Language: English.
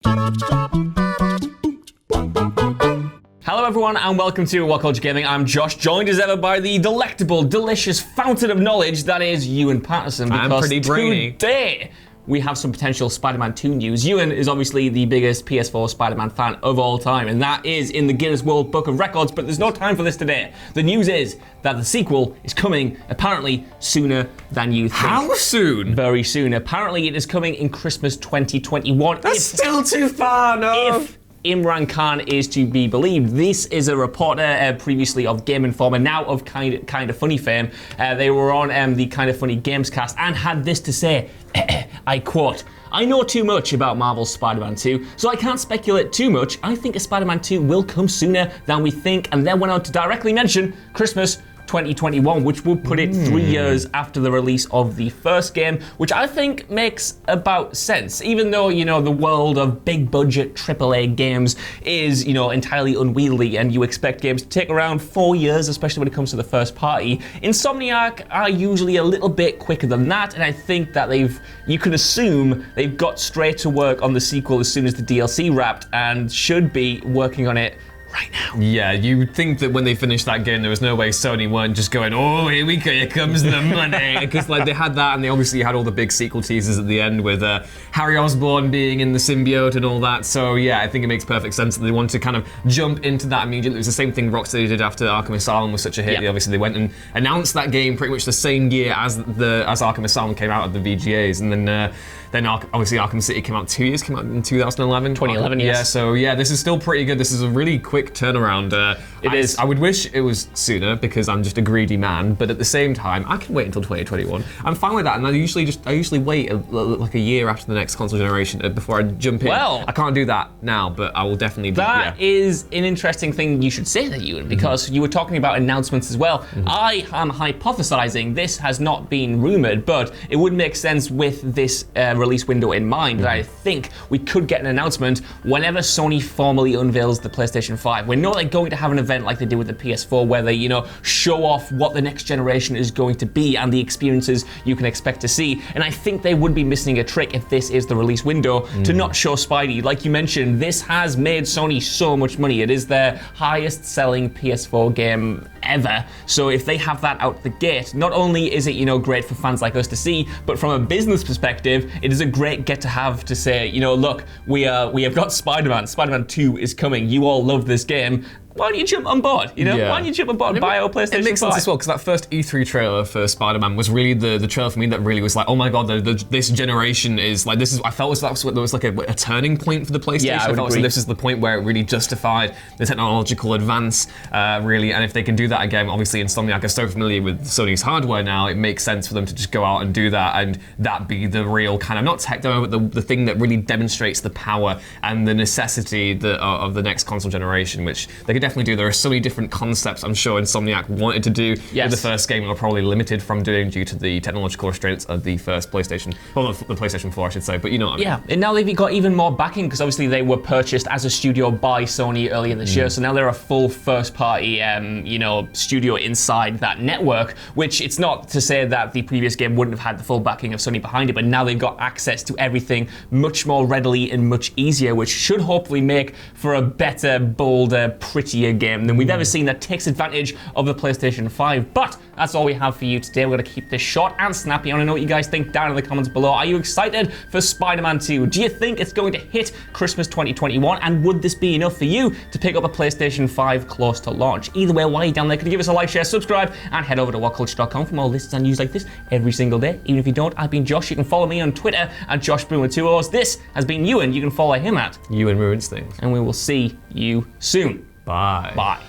Hello everyone and welcome to WhatCulture Gaming. I'm Josh, joined as ever by the delectable, delicious fountain of knowledge that is Ewan Patterson. I'm pretty brainy. Today we have some potential Spider-Man 2 news. Ewan is obviously the biggest PS4 Spider-Man fan of all time, and that is in the Guinness World Book of Records, but there's no time for this today. The news is that the sequel is coming apparently sooner than you think. How soon? Very soon. Apparently it is coming in Christmas 2021. That's still too far, no. If Imran Khan is to be believed. This is a reporter previously of Game Informer, now of Kind of Funny fame. They were on the Kind of Funny Games cast and had this to say, I quote, "I know too much about Marvel's Spider-Man 2, so I can't speculate too much. I think a Spider-Man 2 will come sooner than we think," and then went on to directly mention Christmas 2021, which would put it 3 years after the release of the first game, which I think makes about sense. Even though, the world of big budget AAA games is, entirely unwieldy and you expect games to take around 4 years, especially when it comes to the first party, Insomniac are usually a little bit quicker than that, and I think that you can assume they've got straight to work on the sequel as soon as the DLC wrapped and should be working on it right now. Yeah, you think that when they finished that game, there was no way Sony weren't just going, oh, here we go, here comes the money. Because they had that, and they obviously had all the big sequel teasers at the end with Harry Osborn being in the symbiote and all that. So yeah, I think it makes perfect sense that they want to kind of jump into that immediately. It was the same thing Rocksteady did after Arkham Asylum was such a hit. Yep. Obviously, they went and announced that game pretty much the same year as Arkham Asylum came out of the VGAs, and then obviously Arkham City came out in 2011. 2011, yes. Yeah, so yeah, this is still pretty good. This is a really quick turnaround. It is. I would wish it was sooner because I'm just a greedy man, but at the same time, I can wait until 2021. I'm fine with that, and I usually wait like a year after the next console generation before I jump in. Well, I can't do that now, but I will definitely do that. Yeah. Is an interesting thing you should say that, Ewan, because you were talking about announcements as well. I am hypothesizing, this has not been rumored, but it would make sense with this release window in mind that I think we could get an announcement whenever Sony formally unveils the PlayStation 5. We're not going to have an event like they did with the PS4 where they, show off what the next generation is going to be and the experiences you can expect to see. And I think they would be missing a trick if this is the release window to not show Spidey. Like you mentioned, this has made Sony so much money. It is their highest selling PS4 game ever. So if they have that out the gate, not only is it, great for fans like us to see, but from a business perspective, it is a great get to have to say, look, we have got Spider-Man. Spider-Man 2 is coming. You all love this game. Why don't you jump on board? Why don't you jump on board and buy our PlayStation 5? It makes sense as well, because that first E3 trailer for Spider-Man was really the trailer for me that really was like, oh my god, this generation is like, I felt there was like a turning point for the PlayStation. Yeah, I felt agree. This is the point where it really justified the technological advance, really, and if they can do that again, obviously Insomniac are so familiar with Sony's hardware now, it makes sense for them to just go out and do that, and that be the real kind of, not tech demo, but the thing that really demonstrates the power and the necessity of the next console generation, which they could definitely do. There are so many different concepts I'm sure Insomniac wanted to do with the first game, and are probably limited from doing due to the technological restraints of the first PlayStation, well, the PlayStation 4 I should say, but you know what I mean. Yeah, and now they've got even more backing because obviously they were purchased as a studio by Sony earlier this year, so now they're a full first-party, studio inside that network, which it's not to say that the previous game wouldn't have had the full backing of Sony behind it, but now they've got access to everything much more readily and much easier, which should hopefully make for a better, bolder, prettier game than we've ever seen that takes advantage of the PlayStation 5. But that's all we have for you today. We're going to keep this short and snappy. I want to know what you guys think down in the comments below. Are you excited for Spider-Man 2? Do you think it's going to hit Christmas 2021? And would this be enough for you to pick up a PlayStation 5 close to launch? Either way, while you're down there, could you give us a like, share, subscribe, and head over to whatculture.com for more lists and news like this every single day. Even if you don't, I've been Josh. You can follow me on Twitter at Josh Broom with 2 O's. This has been Ewan. You can follow him at Ewan Ruins Things. And we will see you soon. Bye. Bye.